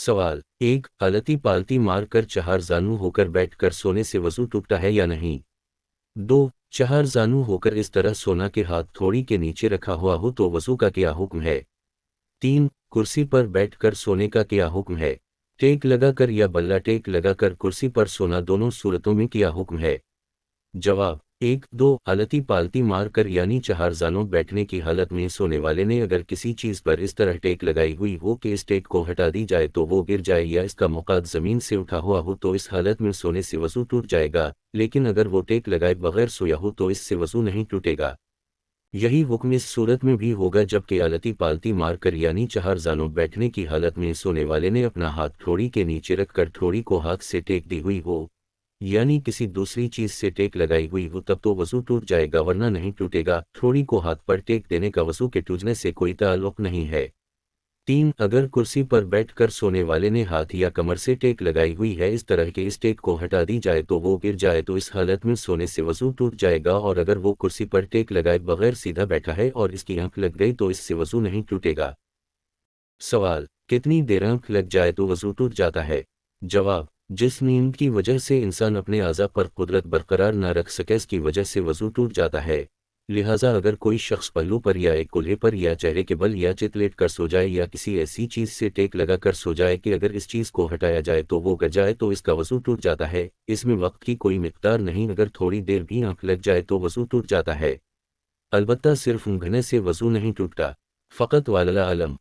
सवाल एक अलती पालती मार कर चार जानू होकर बैठ कर सोने से वजू टूटता है या नहीं। दो चार जानू होकर इस तरह सोना के हाथ थोड़ी के नीचे रखा हुआ हो तो वजू का क्या हुक्म है। तीन कुर्सी पर बैठ कर सोने का क्या हुक्म है। टेक लगाकर या बल्ला टेक लगाकर कुर्सी पर सोना दोनों सूरतों में क्या हुक्म है। जवाब एक दो अलती पालती मार कर यानी चार जानों बैठने की हालत में सोने वाले ने अगर किसी चीज पर इस तरह टेक लगाई हुई हो कि इस टेक को हटा दी जाए तो वो गिर जाए या इसका मुकाद जमीन से उठा हुआ हो तो इस हालत में सोने से वजू टूट जाएगा, लेकिन अगर वो टेक लगाए बगैर सोया हो तो इससे वजू नहीं टूटेगा। यही हुक्म इस सूरत में भी होगा जबकि अलती पालती मार कर यानी चार जानों बैठने की हालत में सोने वाले ने अपना हाथ ठोड़ी के नीचे रखकर ठोड़ी को हाथ से टेक दी हुई हो, यानी किसी दूसरी चीज से टेक लगाई हुई हो, तब तो वजू टूट जाएगा वरना नहीं टूटेगा। थोड़ी को हाथ पर टेक देने का वजू के टूटने से कोई ताल्लुक नहीं है। तीन अगर कुर्सी पर बैठकर सोने वाले ने हाथ या कमर से टेक लगाई हुई है इस तरह के इस टेक को हटा दी जाए तो वो गिर जाए तो इस हालत में सोने से वजू टूट जाएगा, और अगर वो कुर्सी पर टेक लगाए बगैर सीधा बैठा है और इसकी आंख लग गई तो इससे वजू नहीं टूटेगा। सवाल कितनी देर आंख लग जाए तो वजू टूट जाता है। जवाब जिस नींद की वजह से इंसान अपने आज़ा पर कुदरत बरकरार न रख सके इसकी वजह से वजू टूट जाता है। लिहाजा अगर कोई शख्स पहलू पर या एक कूल्हे पर या चेहरे के बल या चित लेट कर सो जाए या किसी ऐसी चीज से टेक लगा कर सो जाए कि अगर इस चीज को हटाया जाए तो वो गिर जाए तो इसका वजू टूट जाता है। इसमें वक्त की कोई मिकदार नहीं, अगर थोड़ी देर भी आंख लग जाए तो वजू टूट जाता है। अलबत्ता सिर्फ ऊँघने से वजू नहीं टूटता। फ़कत वाला आलम।